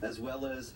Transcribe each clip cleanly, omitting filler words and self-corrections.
as well as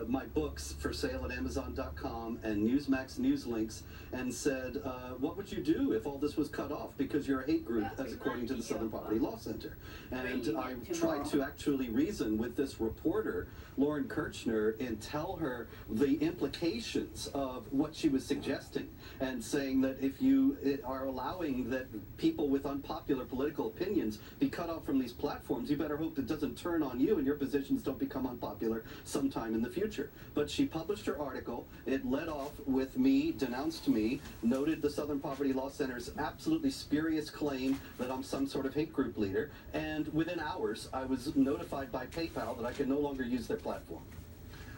my books for sale at Amazon.com and Newsmax news links, and said, what would you do if all this was cut off because you're a hate group, as according to the Southern Poverty Law Center? And I tried to actually reason with this reporter, Lauren Kirchner, and tell her the implications of what she was suggesting, and saying that if you are allowing that people with unpopular political opinions be cut off from these platforms, you better hope it doesn't turn on you and your positions don't become unpopular sometime in the future. But she published her article. It led off with me, denounced me, noted the Southern Poverty Law Center's absolutely spurious claim that I'm some sort of hate group leader, and within hours I was notified by PayPal that I could no longer use their platform.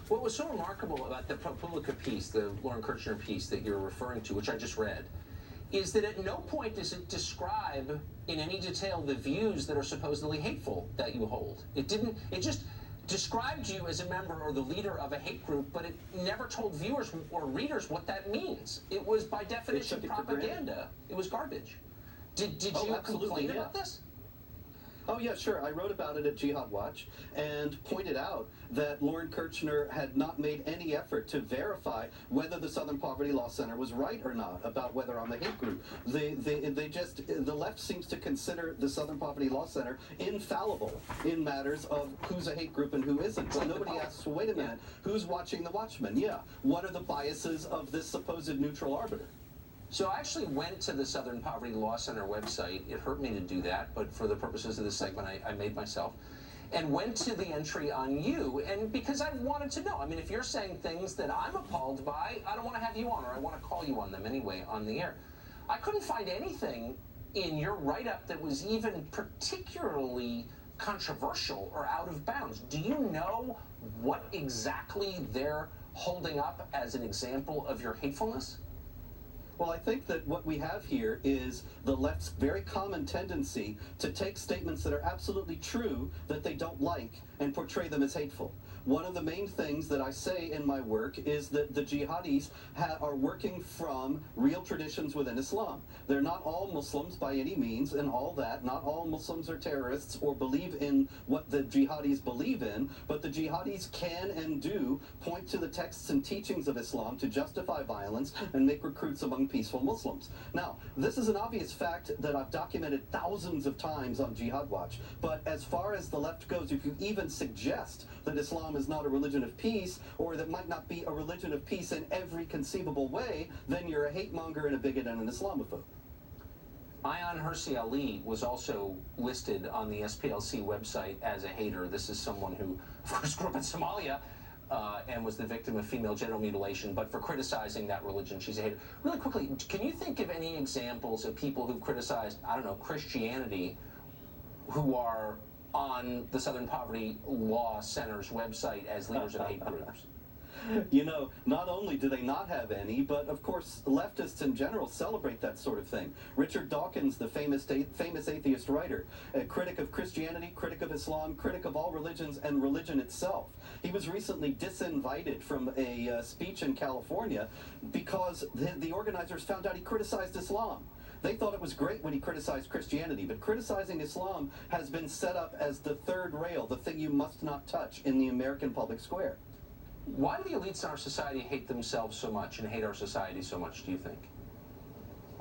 What was so remarkable about the Propublica piece, the Lauren Kirchner piece that you're referring to, which I just read, is that at no point does it describe in any detail the views that are supposedly hateful that you hold. It didn't, it just described you as a member or the leader of a hate group, but it never told viewers or readers what that means. It was by definition propaganda. It was garbage. Did you complain about this? Oh yeah, sure. I wrote about it at Jihad Watch and pointed out that Lauren Kirchner had not made any effort to verify whether the Southern Poverty Law Center was right or not about whether I'm a hate group. The left seems to consider the Southern Poverty Law Center infallible in matters of who's a hate group and who isn't. But nobody asks, well, wait a minute, who's watching the Watchmen? Yeah. What are the biases of this supposed neutral arbiter? So I actually went to the Southern Poverty Law Center website. It hurt me to do that, but for the purposes of this segment, I made myself. And went to the entry on you, and because I wanted to know. I mean, if you're saying things that I'm appalled by, I don't want to have you on, or I want to call you on them anyway on the air. I couldn't find anything in your write-up that was even particularly controversial or out of bounds. Do you know what exactly they're holding up as an example of your hatefulness? Well, I think that what we have here is the left's very common tendency to take statements that are absolutely true that they don't like and portray them as hateful. One of the main things that I say in my work is that the jihadis are working from real traditions within Islam. They're not all Muslims by any means and all that. Not all Muslims are terrorists or believe in what the jihadis believe in, but the jihadis can and do point to the texts and teachings of Islam to justify violence and make recruits among peaceful Muslims. Now, this is an obvious fact that I've documented thousands of times on Jihad Watch, but as far as the left goes, if you even suggest that Islam is not a religion of peace, or that might not be a religion of peace in every conceivable way, then you're a hate monger and a bigot and an Islamophobe. Ayaan Hirsi Ali was also listed on the SPLC website as a hater. This is someone who, of course, grew up in Somalia and was the victim of female genital mutilation, but for criticizing that religion, she's a hater. Really quickly, can you think of any examples of people who've criticized, I don't know, Christianity, who are on the Southern Poverty Law Center's website as leaders of hate groups? You know, not only do they not have any, but of course leftists in general celebrate that sort of thing. Richard Dawkins, the famous atheist writer, a critic of Christianity, critic of Islam, critic of all religions and religion itself. He was recently disinvited from a speech in California because the organizers found out he criticized Islam. They thought it was great when he criticized Christianity, but criticizing Islam has been set up as the third rail, the thing you must not touch in the American public square. Why do the elites in our society hate themselves so much and hate our society so much, do you think?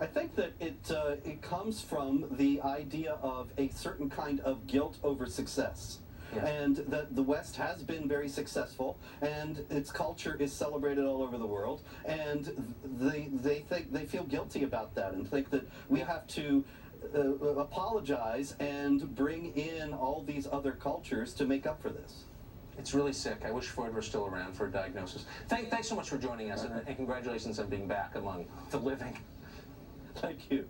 I think that it comes from the idea of a certain kind of guilt over success. Yeah. And that the West has been very successful, and its culture is celebrated all over the world, and they feel guilty about that and think that we have to apologize and bring in all these other cultures to make up for this. It's really sick. I wish Freud were still around for a diagnosis. Thanks so much for joining us, and congratulations on being back among the living. Thank you.